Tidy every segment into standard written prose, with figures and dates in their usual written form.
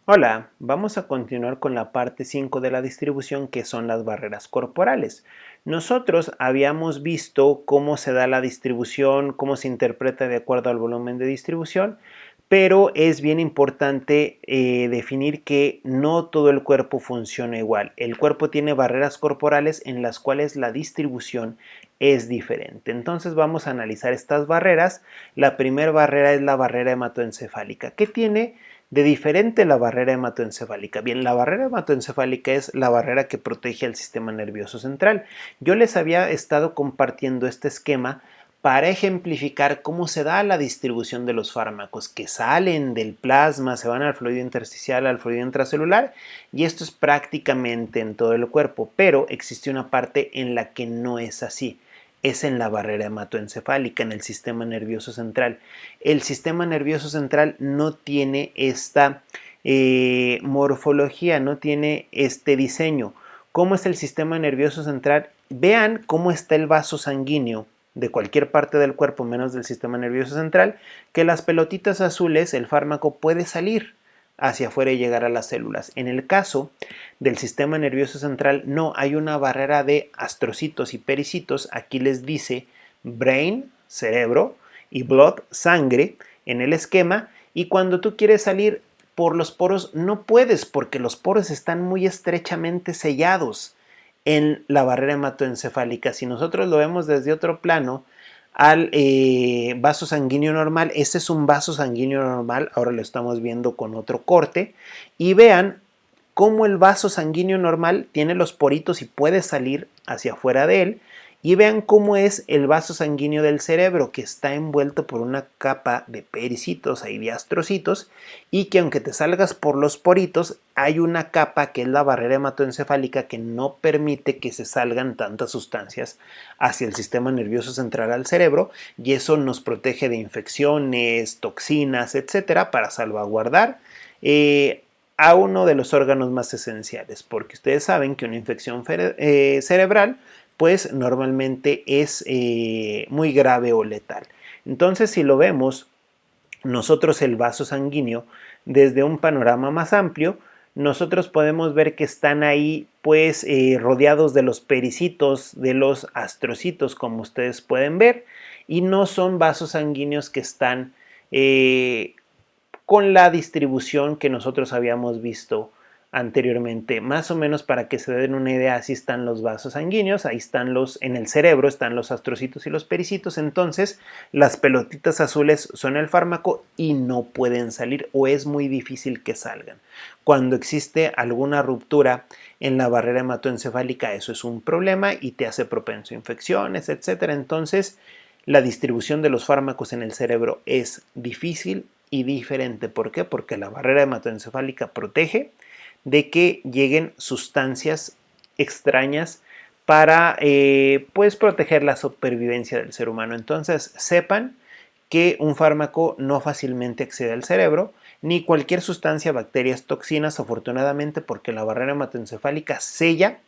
Hola, vamos a continuar con la parte 5 de la distribución, que son las barreras corporales. Nosotros habíamos visto cómo se da la distribución, cómo se interpreta de acuerdo al volumen de distribución, pero es bien importante definir que no todo el cuerpo funciona igual. El cuerpo tiene barreras corporales en las cuales la distribución es diferente. Entonces vamos a analizar estas barreras. La primera barrera es la barrera hematoencefálica. ¿Qué tiene de diferente la barrera hematoencefálica? Bien, la barrera hematoencefálica es la barrera que protege al sistema nervioso central. Yo les había estado compartiendo este esquema para ejemplificar cómo se da la distribución de los fármacos que salen del plasma, se van al fluido intersticial, al fluido intracelular, y esto es prácticamente en todo el cuerpo, pero existe una parte en la que no es así. Es en la barrera hematoencefálica, en el sistema nervioso central. El sistema nervioso central no tiene esta morfología, no tiene este diseño. ¿Cómo es el sistema nervioso central? Vean cómo está el vaso sanguíneo de cualquier parte del cuerpo menos del sistema nervioso central, que las pelotitas azules, el fármaco puede salir hacia afuera y llegar a las células. En el caso del sistema nervioso central no, hay una barrera de astrocitos y pericitos. Aquí les dice brain, cerebro, y blood, sangre, en el esquema, y cuando tú quieres salir por los poros no puedes, porque los poros están muy estrechamente sellados en la barrera hematoencefálica. Si nosotros lo vemos desde otro plano al vaso sanguíneo normal, este es un vaso sanguíneo normal, ahora lo estamos viendo con otro corte, y vean cómo el vaso sanguíneo normal tiene los poritos y puede salir hacia afuera de él. Y vean cómo es el vaso sanguíneo del cerebro, que está envuelto por una capa de pericitos y de astrocitos, y que aunque te salgas por los poritos, hay una capa que es la barrera hematoencefálica que no permite que se salgan tantas sustancias hacia el sistema nervioso central al cerebro, y eso nos protege de infecciones, toxinas, etcétera, para salvaguardar a uno de los órganos más esenciales, porque ustedes saben que una infección cerebral pues normalmente es muy grave o letal. Entonces, si lo vemos nosotros el vaso sanguíneo desde un panorama más amplio, nosotros podemos ver que están ahí pues rodeados de los pericitos, de los astrocitos, como ustedes pueden ver, y no son vasos sanguíneos que están con la distribución que nosotros habíamos visto anteriormente. Más o menos, para que se den una idea, así están los vasos sanguíneos, ahí están en el cerebro están los astrocitos y los pericitos. Entonces las pelotitas azules son el fármaco y no pueden salir, o es muy difícil que salgan. Cuando existe alguna ruptura en la barrera hematoencefálica, eso es un problema y te hace propenso a infecciones, etcétera. Entonces la distribución de los fármacos en el cerebro es difícil y diferente. ¿Por qué? Porque la barrera hematoencefálica protege de que lleguen sustancias extrañas para pues proteger la supervivencia del ser humano. Entonces sepan que un fármaco no fácilmente accede al cerebro, ni cualquier sustancia, bacterias, toxinas, afortunadamente, porque la barrera hematoencefálica sella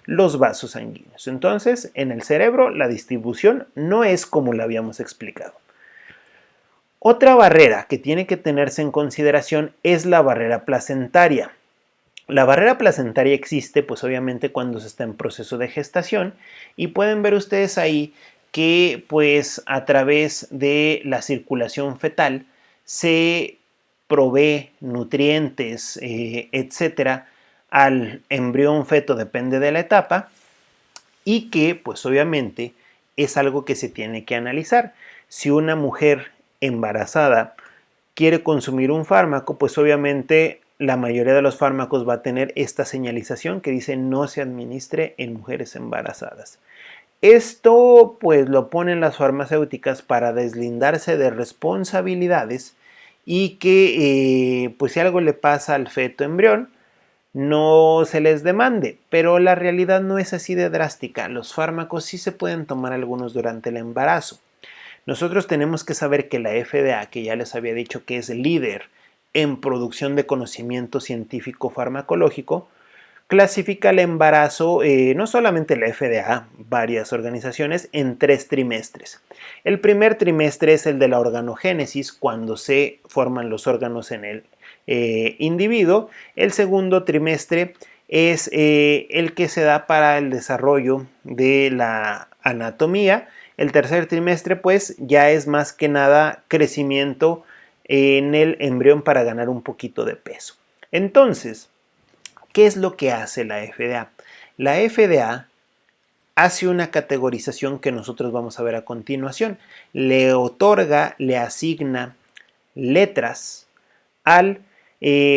los vasos sanguíneos. Entonces, en el cerebro la distribución no es como la habíamos explicado. Otra barrera que tiene que tenerse en consideración es la barrera placentaria. La barrera placentaria existe pues obviamente cuando se está en proceso de gestación, y pueden ver ustedes ahí que pues a través de la circulación fetal se provee nutrientes, etcétera, al embrión feto, depende de la etapa, y que pues obviamente es algo que se tiene que analizar. Si una mujer embarazada quiere consumir un fármaco, pues obviamente la mayoría de los fármacos va a tener esta señalización que dice no se administre en mujeres embarazadas. Esto pues lo ponen las farmacéuticas para deslindarse de responsabilidades y que pues si algo le pasa al feto embrión no se les demande, pero la realidad no es así de drástica. Los fármacos sí se pueden tomar algunos durante el embarazo. Nosotros tenemos que saber que la FDA, que ya les había dicho que es líder en producción de conocimiento científico farmacológico, clasifica el embarazo, no solamente la FDA, varias organizaciones, en 3 trimestres. El primer trimestre es el de la organogénesis, cuando se forman los órganos individuo. El segundo trimestre es el que se da para el desarrollo de la anatomía. El tercer trimestre pues ya es más que nada crecimiento en el embrión para ganar un poquito de peso. Entonces, ¿qué es lo que hace la FDA? La FDA hace una categorización que nosotros vamos a ver a continuación. Le otorga, le asigna letras al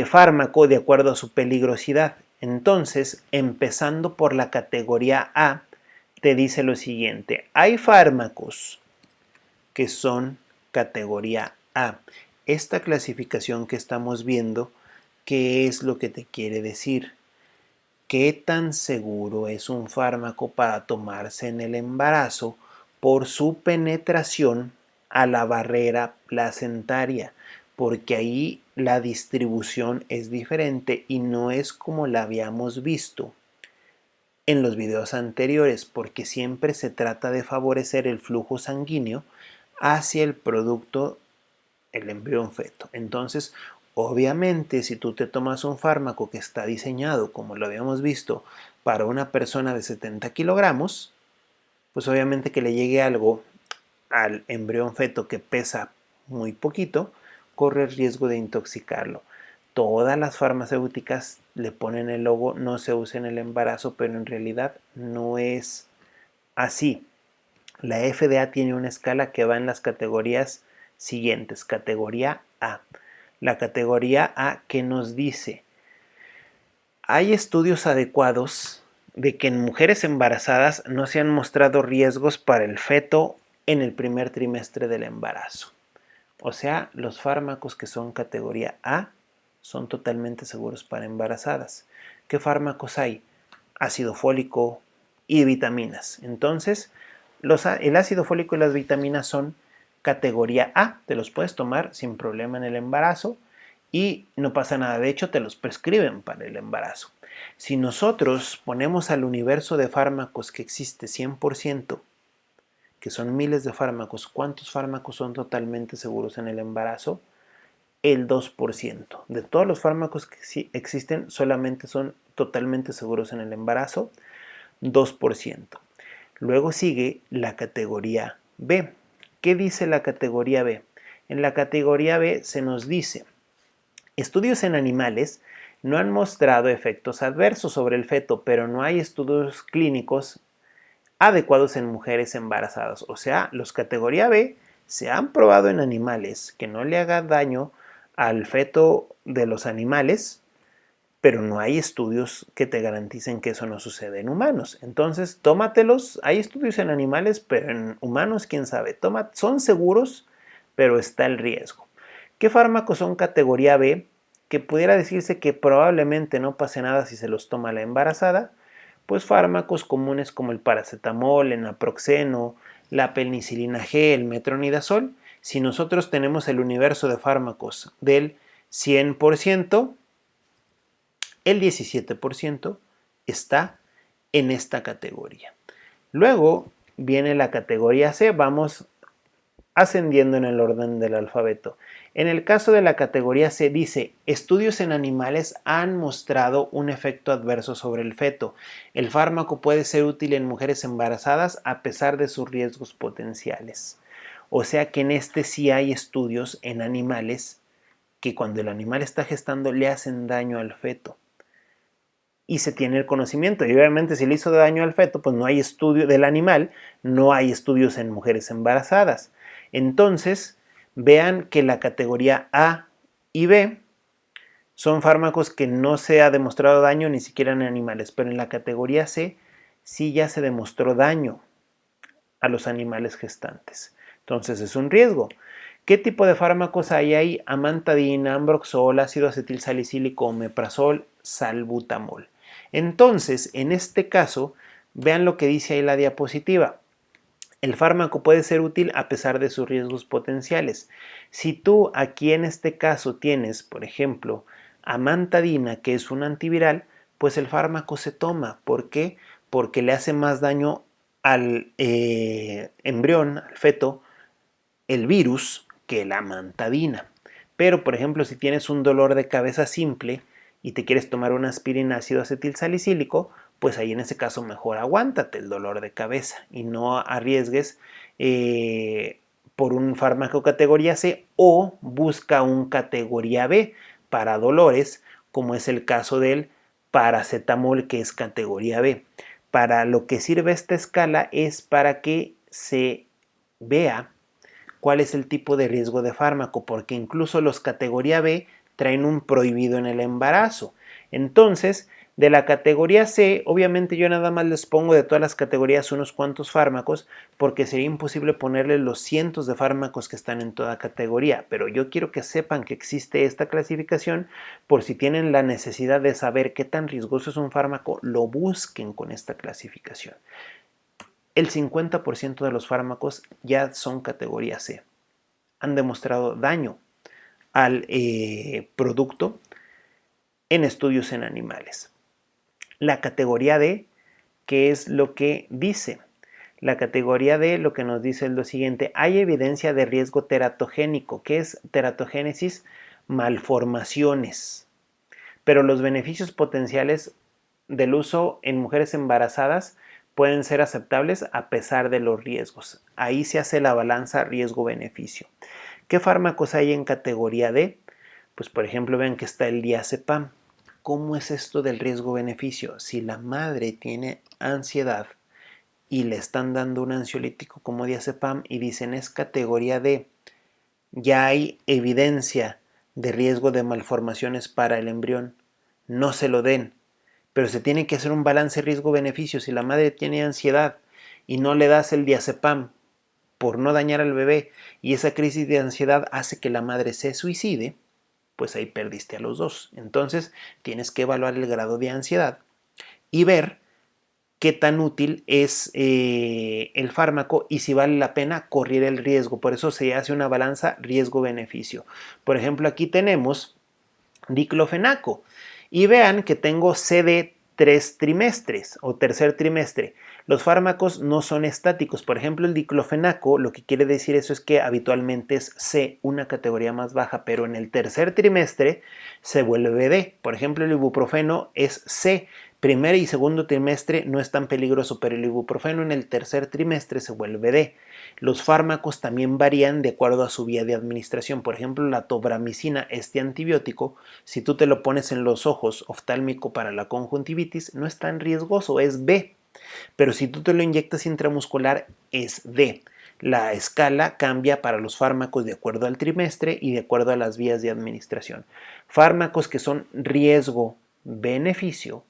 fármaco de acuerdo a su peligrosidad. Entonces, empezando por la categoría A, te dice lo siguiente: hay fármacos que son categoría A. Esta clasificación que estamos viendo, ¿qué es lo que te quiere decir? ¿Qué tan seguro es un fármaco para tomarse en el embarazo por su penetración a la barrera placentaria? Porque ahí la distribución es diferente y no es como la habíamos visto en los videos anteriores, porque siempre se trata de favorecer el flujo sanguíneo hacia el producto, el embrión feto. Entonces, obviamente, si tú te tomas un fármaco que está diseñado, como lo habíamos visto, para una persona de 70 kilogramos, pues obviamente que le llegue algo al embrión feto que pesa muy poquito, corre el riesgo de intoxicarlo. Todas las farmacéuticas le ponen el logo no se usa en el embarazo, pero en realidad no es así. La FDA tiene una escala que va en las categorías siguientes. Categoría A. La categoría A que nos dice: hay estudios adecuados de que en mujeres embarazadas no se han mostrado riesgos para el feto en el primer trimestre del embarazo. O sea, los fármacos que son categoría A son totalmente seguros para embarazadas. ¿Qué fármacos hay? Ácido fólico y vitaminas. Entonces, el ácido fólico y las vitaminas son categoría A. Te los puedes tomar sin problema en el embarazo y no pasa nada. De hecho, te los prescriben para el embarazo. Si nosotros ponemos al universo de fármacos que existe 100%, que son miles de fármacos, ¿cuántos fármacos son totalmente seguros en el embarazo? El 2%. De todos los fármacos que existen, solamente son totalmente seguros en el embarazo, 2%. Luego sigue la categoría B. ¿Qué dice la categoría B? En la categoría B se nos dice: estudios en animales no han mostrado efectos adversos sobre el feto, pero no hay estudios clínicos adecuados en mujeres embarazadas. O sea, los categoría B se han probado en animales que no le haga daño al feto de los animales, pero no hay estudios que te garanticen que eso no sucede en humanos. Entonces, tómatelos. Hay estudios en animales, pero en humanos, quién sabe. Son seguros, pero está el riesgo. ¿Qué fármacos son categoría B? Que pudiera decirse que probablemente no pase nada si se los toma la embarazada. Pues fármacos comunes como el paracetamol, el naproxeno, la penicilina G, el metronidazol. Si nosotros tenemos el universo de fármacos del 100%, el 17% está en esta categoría. Luego viene la categoría C, vamos ascendiendo en el orden del alfabeto. En el caso de la categoría C dice: estudios en animales han mostrado un efecto adverso sobre el feto. El fármaco puede ser útil en mujeres embarazadas a pesar de sus riesgos potenciales. O sea que en este sí hay estudios en animales que cuando el animal está gestando le hacen daño al feto. Y se tiene el conocimiento. Y obviamente si le hizo daño al feto, pues no hay estudio del animal, no hay estudios en mujeres embarazadas. Entonces, vean que la categoría A y B son fármacos que no se ha demostrado daño ni siquiera en animales, pero en la categoría C sí ya se demostró daño a los animales gestantes. Entonces es un riesgo. ¿Qué tipo de fármacos hay ahí? Amantadina, ambroxol, ácido acetilsalicílico, omeprazol, salbutamol. Entonces, en este caso, vean lo que dice ahí la diapositiva. El fármaco puede ser útil a pesar de sus riesgos potenciales. Si tú aquí en este caso tienes, por ejemplo, amantadina, que es un antiviral, pues el fármaco se toma. ¿Por qué? Porque le hace más daño al embrión, al feto, el virus, que la amantadina. Pero, por ejemplo, si tienes un dolor de cabeza simple y te quieres tomar una aspirina ácido acetilsalicílico, pues ahí en ese caso mejor aguántate el dolor de cabeza y no arriesgues por un fármaco categoría C, o busca un categoría B para dolores, como es el caso del paracetamol, que es categoría B. Para lo que sirve esta escala es para que se vea cuál es el tipo de riesgo de fármaco, porque incluso los categoría B traen un prohibido en el embarazo. Entonces, de la categoría C, obviamente yo nada más les pongo de todas las categorías unos cuantos fármacos, porque sería imposible ponerle los cientos de fármacos que están en toda categoría, pero yo quiero que sepan que existe esta clasificación por si tienen la necesidad de saber qué tan riesgoso es un fármaco, lo busquen con esta clasificación. El 50% de los fármacos ya son categoría C. Han demostrado daño al producto en estudios en animales. La categoría D, ¿qué es lo que dice? La categoría D lo que nos dice es lo siguiente: hay evidencia de riesgo teratogénico. ¿Qué es teratogénesis? Malformaciones. Pero los beneficios potenciales del uso en mujeres embarazadas pueden ser aceptables a pesar de los riesgos. Ahí se hace la balanza riesgo-beneficio. ¿Qué fármacos hay en categoría D? Pues por ejemplo vean que está el diazepam. ¿Cómo es esto del riesgo-beneficio? Si la madre tiene ansiedad y le están dando un ansiolítico como diazepam y dicen es categoría D, ya hay evidencia de riesgo de malformaciones para el embrión, no se lo den. Pero se tiene que hacer un balance riesgo-beneficio. Si la madre tiene ansiedad y no le das el diazepam por no dañar al bebé y esa crisis de ansiedad hace que la madre se suicide, pues ahí perdiste a los dos. Entonces tienes que evaluar el grado de ansiedad y ver qué tan útil es el fármaco y si vale la pena correr el riesgo. Por eso se hace una balanza riesgo-beneficio. Por ejemplo, aquí tenemos diclofenaco y vean que tengo CD 3 trimestres o tercer trimestre. Los fármacos no son estáticos. Por ejemplo, el diclofenaco, lo que quiere decir eso es que habitualmente es C, una categoría más baja, pero en el tercer trimestre se vuelve D. Por ejemplo, el ibuprofeno es C. Primer y segundo trimestre no es tan peligroso, pero el ibuprofeno en el tercer trimestre se vuelve D. Los fármacos también varían de acuerdo a su vía de administración. Por ejemplo, la tobramicina, este antibiótico, si tú te lo pones en los ojos, oftálmico para la conjuntivitis, no es tan riesgoso, es B. Pero si tú te lo inyectas intramuscular, es D. La escala cambia para los fármacos de acuerdo al trimestre y de acuerdo a las vías de administración. Fármacos que son riesgo-beneficio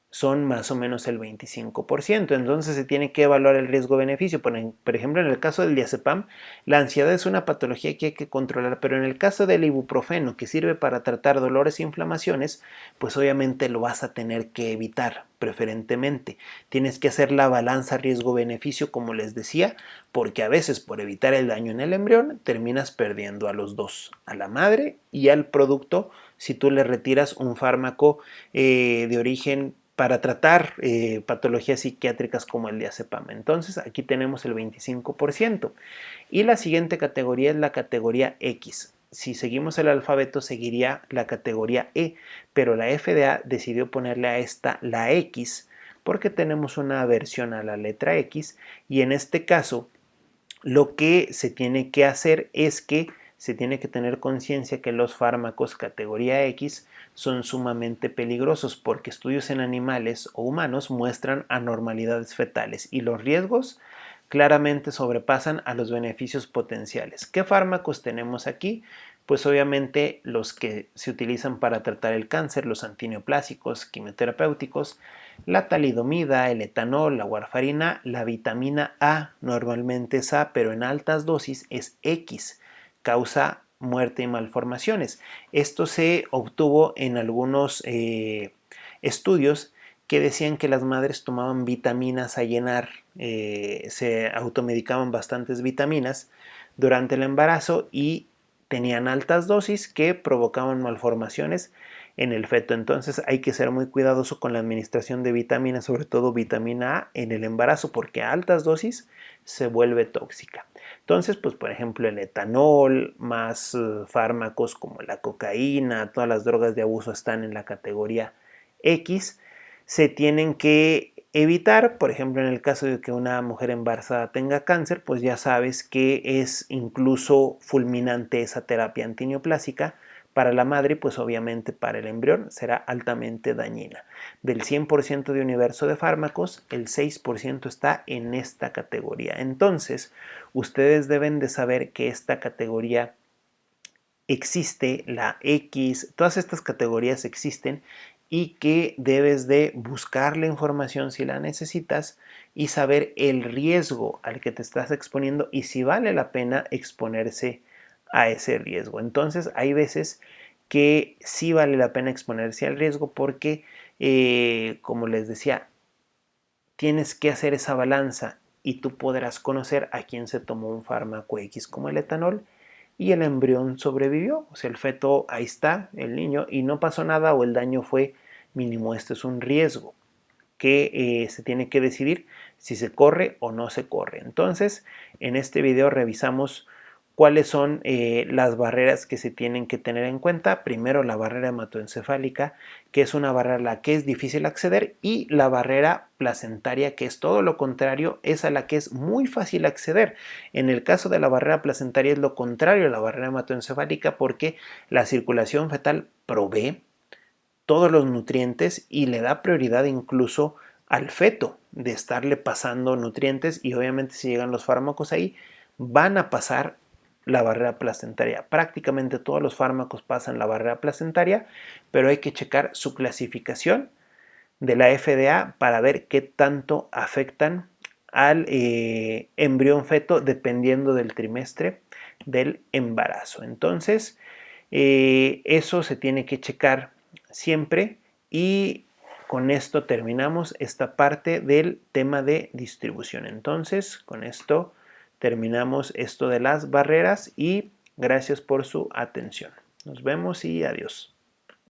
son más o menos el 25%. Entonces se tiene que evaluar el riesgo-beneficio. Por ejemplo, en el caso del diazepam, la ansiedad es una patología que hay que controlar, pero en el caso del ibuprofeno, que sirve para tratar dolores e inflamaciones, pues obviamente lo vas a tener que evitar preferentemente. Tienes que hacer la balanza riesgo-beneficio, como les decía, porque a veces por evitar el daño en el embrión terminas perdiendo a los dos, a la madre y al producto, si tú le retiras un fármaco de origen para tratar patologías psiquiátricas como el diazepam. Entonces aquí tenemos el 25%. Y la siguiente categoría es la categoría X. Si seguimos el alfabeto seguiría la categoría E, pero la FDA decidió ponerle a esta la X porque tenemos una aversión a la letra X, y en este caso lo que se tiene que hacer es que se tiene que tener conciencia que los fármacos categoría X son sumamente peligrosos porque estudios en animales o humanos muestran anormalidades fetales y los riesgos claramente sobrepasan a los beneficios potenciales. ¿Qué fármacos tenemos aquí? Pues obviamente los que se utilizan para tratar el cáncer, los antineoplásicos, quimioterapéuticos, la talidomida, el etanol, la warfarina, la vitamina A, normalmente es A, pero en altas dosis es X, causa muerte y malformaciones. Esto se obtuvo en algunos estudios que decían que las madres tomaban vitaminas a llenar, se automedicaban bastantes vitaminas durante el embarazo y tenían altas dosis que provocaban malformaciones en el feto. Entonces hay que ser muy cuidadoso con la administración de vitaminas, sobre todo vitamina A en el embarazo, porque a altas dosis se vuelve tóxica. Entonces, pues por ejemplo el etanol, más fármacos como la cocaína, todas las drogas de abuso están en la categoría X, se tienen que evitar. Por ejemplo, en el caso de que una mujer embarazada tenga cáncer, pues ya sabes que es incluso fulminante esa terapia antineoplásica. Para la madre, pues obviamente para el embrión será altamente dañina. Del 100% de universo de fármacos, el 6% está en esta categoría. Entonces, ustedes deben de saber que esta categoría existe, la X, todas estas categorías existen y que debes de buscar la información si la necesitas y saber el riesgo al que te estás exponiendo y si vale la pena exponerse a ese riesgo. Entonces hay veces que sí vale la pena exponerse al riesgo porque, como les decía, tienes que hacer esa balanza y tú podrás conocer a quién se tomó un fármaco X como el etanol y el embrión sobrevivió. O sea, el feto ahí está, el niño, y no pasó nada o el daño fue mínimo. Este es un riesgo que se tiene que decidir si se corre o no se corre. Entonces, en este video revisamos cuáles son las barreras que se tienen que tener en cuenta. Primero, la barrera hematoencefálica, que es una barrera a la que es difícil acceder, y la barrera placentaria, que es todo lo contrario, es a la que es muy fácil acceder. En el caso de la barrera placentaria es lo contrario a la barrera hematoencefálica porque la circulación fetal provee todos los nutrientes y le da prioridad incluso al feto de estarle pasando nutrientes, y obviamente si llegan los fármacos ahí van a pasar la barrera placentaria. Prácticamente todos los fármacos pasan la barrera placentaria, pero hay que checar su clasificación de la FDA para ver qué tanto afectan al embrión feto dependiendo del trimestre del embarazo. Entonces, eso se tiene que checar siempre, y con esto terminamos esta parte del tema de distribución. Entonces, con esto terminamos esto de las barreras y gracias por su atención. Nos vemos y adiós.